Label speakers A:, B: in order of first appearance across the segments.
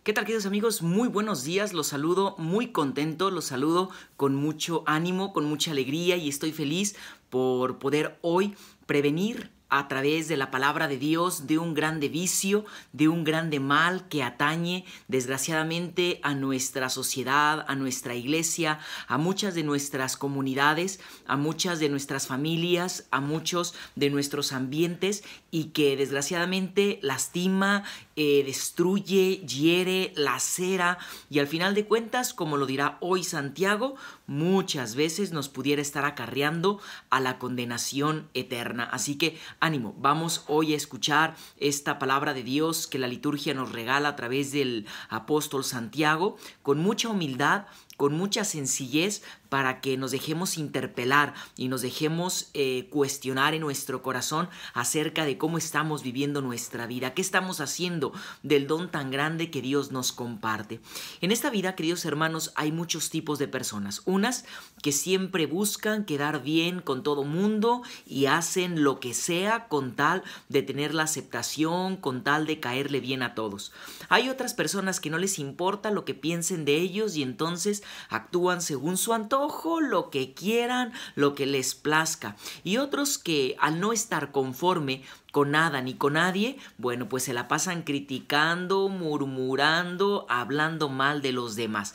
A: ¿Qué tal, queridos amigos? Muy buenos días, los saludo muy contento, los saludo con mucho ánimo, con mucha alegría y estoy feliz por poder hoy prevenir a través de la palabra de Dios de un grande vicio, de un grande mal que atañe desgraciadamente a nuestra sociedad, a nuestra iglesia, a muchas de nuestras comunidades, a muchas de nuestras familias, a muchos de nuestros ambientes y que desgraciadamente lastima, destruye, hiere, lacera y al final de cuentas, como lo dirá hoy Santiago, muchas veces nos pudiera estar acarreando a la condenación eterna. Así que ánimo, vamos hoy a escuchar esta palabra de Dios que la liturgia nos regala a través del apóstol Santiago con mucha humildad, con mucha sencillez para que nos dejemos interpelar y nos dejemos cuestionar en nuestro corazón acerca de cómo estamos viviendo nuestra vida, qué estamos haciendo del don tan grande que Dios nos comparte. En esta vida, queridos hermanos, hay muchos tipos de personas. Unas que siempre buscan quedar bien con todo mundo y hacen lo que sea con tal de tener la aceptación, con tal de caerle bien a todos. Hay otras personas que no les importa lo que piensen de ellos y entonces actúan según su antojo, lo que quieran, lo que les plazca. Y otros que al no estar conforme con nada ni con nadie, bueno, pues se la pasan criticando, murmurando, hablando mal de los demás.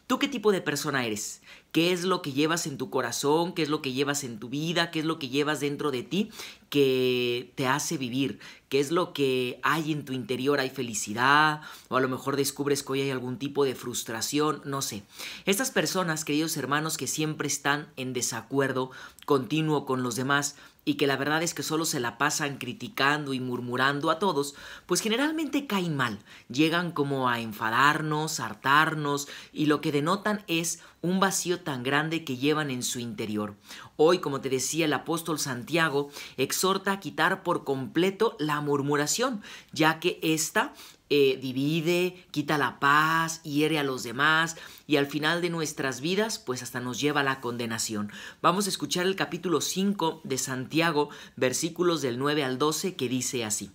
A: ¿Tú qué tipo de persona eres? ¿Qué es lo que llevas en tu corazón? ¿Qué es lo que llevas en tu vida? ¿Qué es lo que llevas dentro de ti que te hace vivir? ¿Qué es lo que hay en tu interior? ¿Hay felicidad? O a lo mejor descubres que hoy hay algún tipo de frustración, no sé. Estas personas, queridos hermanos, que siempre están en desacuerdo continuo con los demás y que la verdad es que solo se la pasan criticando y murmurando a todos, pues generalmente caen mal, llegan como a enfadarnos, hartarnos y lo que denotan es un vacío tan grande que llevan en su interior. Hoy, como te decía, el apóstol Santiago exhorta a quitar por completo la murmuración, ya que ésta divide, quita la paz, hiere a los demás y al final de nuestras vidas pues hasta nos lleva a la condenación. Vamos a escuchar el capítulo 5 de Santiago, versículos del 9 al 12 que dice así: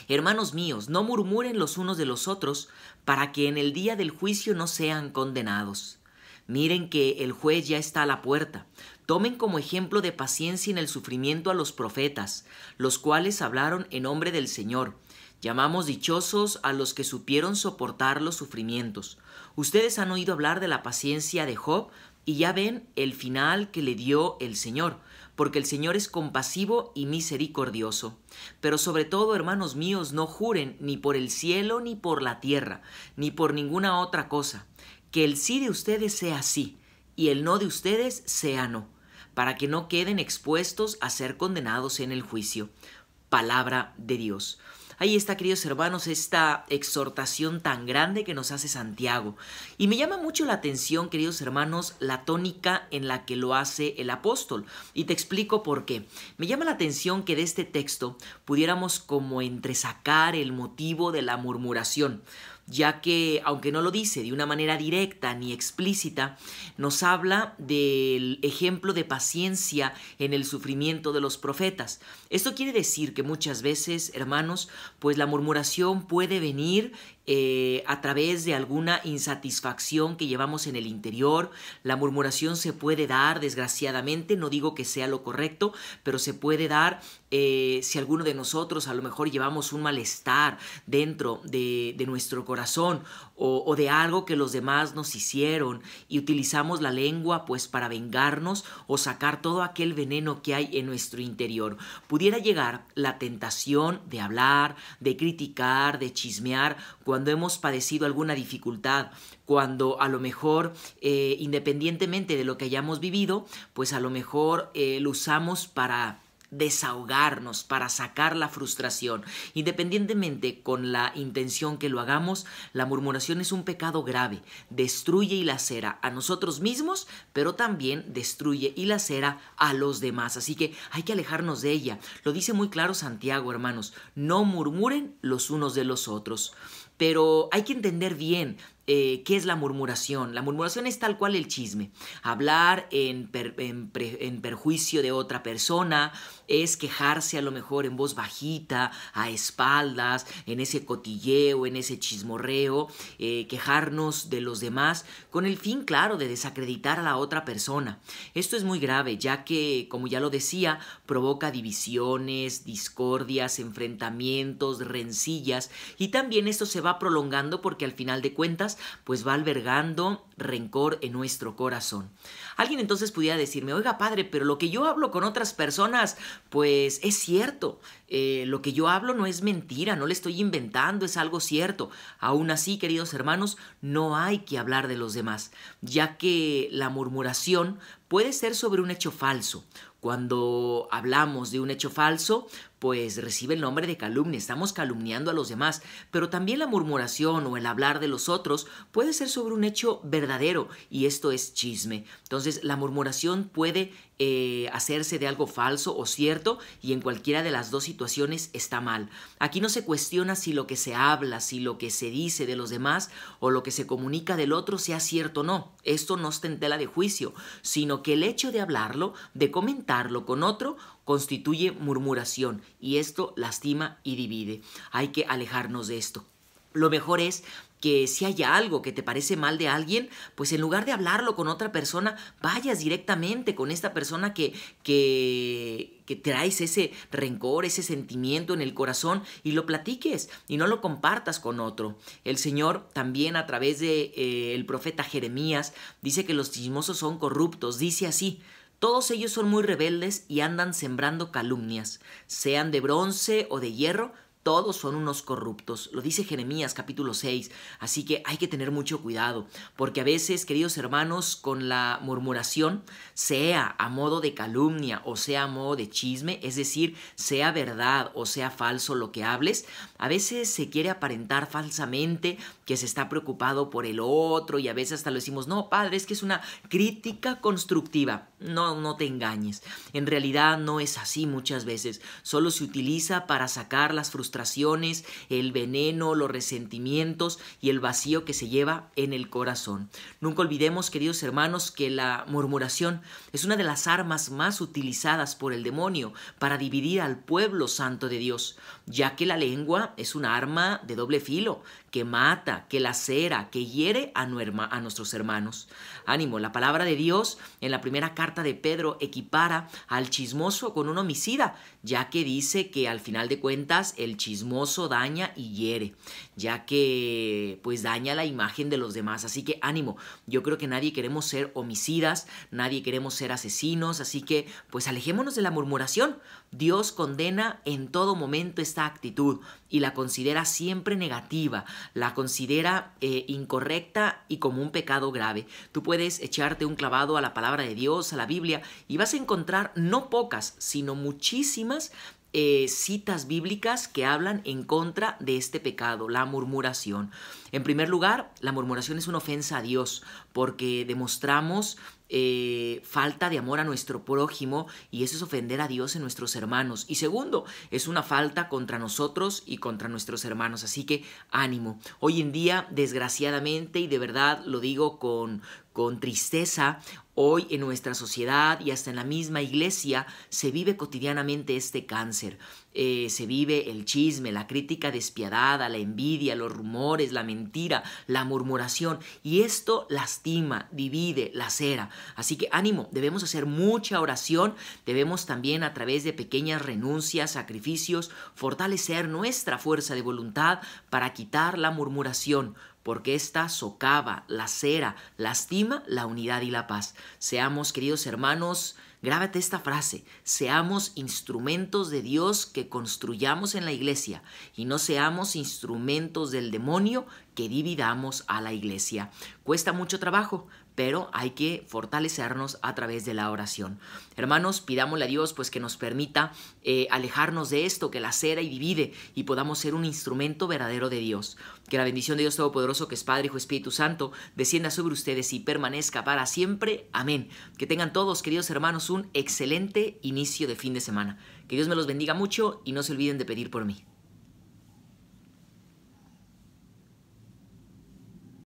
A: Hermanos míos, no murmuren los unos de los otros para que en el día del juicio no sean condenados. Miren que el juez ya está a la puerta. Tomen como ejemplo de paciencia en el sufrimiento a los profetas, los cuales hablaron en nombre del Señor. Llamamos dichosos a los que supieron soportar los sufrimientos. Ustedes han oído hablar de la paciencia de Job y ya ven el final que le dio el Señor, porque el Señor es compasivo y misericordioso. Pero sobre todo, hermanos míos, no juren ni por el cielo ni por la tierra, ni por ninguna otra cosa. Que el sí de ustedes sea sí y el no de ustedes sea no, para que no queden expuestos a ser condenados en el juicio. Palabra de Dios. Ahí está, queridos hermanos, esta exhortación tan grande que nos hace Santiago. Y me llama mucho la atención, queridos hermanos, la tónica en la que lo hace el apóstol. Y te explico por qué. Me llama la atención que de este texto pudiéramos como entresacar el motivo de la murmuración, ya que, aunque no lo dice de una manera directa ni explícita, nos habla del ejemplo de paciencia en el sufrimiento de los profetas. Esto quiere decir que muchas veces, hermanos, pues la murmuración puede venir a través de alguna insatisfacción que llevamos en el interior. La murmuración se puede dar, desgraciadamente, no digo que sea lo correcto, pero se puede dar si alguno de nosotros a lo mejor llevamos un malestar dentro de nuestro corazón o de algo que los demás nos hicieron y utilizamos la lengua pues para vengarnos o sacar todo aquel veneno que hay en nuestro interior. Pudiera llegar la tentación de hablar, de criticar, de chismear cuando hemos padecido alguna dificultad, cuando a lo mejor, independientemente de lo que hayamos vivido, pues a lo mejor lo usamos para desahogarnos, para sacar la frustración. Independientemente con la intención que lo hagamos, la murmuración es un pecado grave, destruye y lacera a nosotros mismos, pero también destruye y lacera a los demás, así que hay que alejarnos de ella. Lo dice muy claro Santiago, hermanos, no murmuren los unos de los otros. pero hay que entender bien qué es la murmuración. La murmuración es tal cual el chisme. Hablar en perjuicio de otra persona, es quejarse a lo mejor en voz bajita, a espaldas, en ese cotilleo, en ese chismorreo, quejarnos de los demás, con el fin, claro, de desacreditar a la otra persona. Esto es muy grave, ya que, como ya lo decía, provoca divisiones, discordias, enfrentamientos, rencillas, y también esto se va prolongando porque al final de cuentas pues va albergando rencor en nuestro corazón. Alguien entonces pudiera decirme, oiga padre, pero lo que yo hablo con otras personas pues es cierto, lo que yo hablo no es mentira, no le estoy inventando, es algo cierto. Aún así, queridos hermanos, no hay que hablar de los demás, ya que la murmuración puede ser sobre un hecho falso. Cuando hablamos de un hecho falso, pues recibe el nombre de calumnia, estamos calumniando a los demás, pero también la murmuración o el hablar de los otros puede ser sobre un hecho verdadero y esto es chisme. Entonces la murmuración puede hacerse de algo falso o cierto y en cualquiera de las dos situaciones está mal. Aquí no se cuestiona si lo que se habla, si lo que se dice de los demás o lo que se comunica del otro sea cierto o no. Esto no está en tela de juicio, sino que el hecho de hablarlo, de comentarlo con otro, constituye murmuración y esto lastima y divide. Hay que alejarnos de esto. Lo mejor es que si hay algo que te parece mal de alguien, pues en lugar de hablarlo con otra persona, vayas directamente con esta persona que traes ese rencor, ese sentimiento en el corazón y lo platiques y no lo compartas con otro. El Señor también a través de el profeta Jeremías dice que los chismosos son corruptos, dice así: todos ellos son muy rebeldes y andan sembrando calumnias, sean de bronce o de hierro, todos son unos corruptos. Lo dice Jeremías capítulo 6. Así que hay que tener mucho cuidado, porque a veces, queridos hermanos, con la murmuración, sea a modo de calumnia o sea a modo de chisme, es decir, sea verdad o sea falso lo que hables, a veces se quiere aparentar falsamente que se está preocupado por el otro y a veces hasta lo decimos, no, padre, es que es una crítica constructiva. No te engañes. En realidad no es así muchas veces. Solo se utiliza para sacar las frustraciones, el veneno, los resentimientos y el vacío que se lleva en el corazón. Nunca olvidemos, queridos hermanos, que la murmuración es una de las armas más utilizadas por el demonio para dividir al pueblo santo de Dios, ya que la lengua es una arma de doble filo que mata, que lacera, que hiere a nuestros hermanos. Ánimo, la palabra de Dios en la primera carta de Pedro equipara al chismoso con un homicida, ya que dice que al final de cuentas el chismoso daña y hiere, ya que pues daña la imagen de los demás. Así que ánimo, yo creo que nadie queremos ser homicidas, nadie queremos ser asesinos, así que pues alejémonos de la murmuración. Dios condena en todo momento esta actitud y la considera siempre negativa, la considera incorrecta y como un pecado grave. Tú puedes echarte un clavado a la palabra de Dios, a la Biblia, y vas a encontrar no pocas, sino muchísimas citas bíblicas que hablan en contra de este pecado, la murmuración. En primer lugar, la murmuración es una ofensa a Dios porque demostramos falta de amor a nuestro prójimo y eso es ofender a Dios en nuestros hermanos. Y segundo, es una falta contra nosotros y contra nuestros hermanos. Así que ánimo. Hoy en día, desgraciadamente, y de verdad lo digo con tristeza, hoy en nuestra sociedad y hasta en la misma iglesia se vive cotidianamente este cáncer. Se vive el chisme, la crítica despiadada, la envidia, los rumores, la mentira, la murmuración. Y esto lastima, divide, lacera. Así que ánimo, debemos hacer mucha oración. Debemos también a través de pequeñas renuncias, sacrificios, fortalecer nuestra fuerza de voluntad para quitar la murmuración, porque esta socava, lacera, lastima la unidad y la paz. Seamos, queridos hermanos, grábate esta frase: seamos instrumentos de Dios que construyamos en la iglesia y no seamos instrumentos del demonio que dividamos a la iglesia. Cuesta mucho trabajo, pero hay que fortalecernos a través de la oración. Hermanos, pidámosle a Dios pues que nos permita alejarnos de esto que lacera y divide y podamos ser un instrumento verdadero de Dios. Que la bendición de Dios Todopoderoso, que es Padre, Hijo y Espíritu Santo, descienda sobre ustedes y permanezca para siempre. Amén. Que tengan todos, queridos hermanos, un excelente inicio de fin de semana. Que Dios me los bendiga mucho y no se olviden de pedir por mí.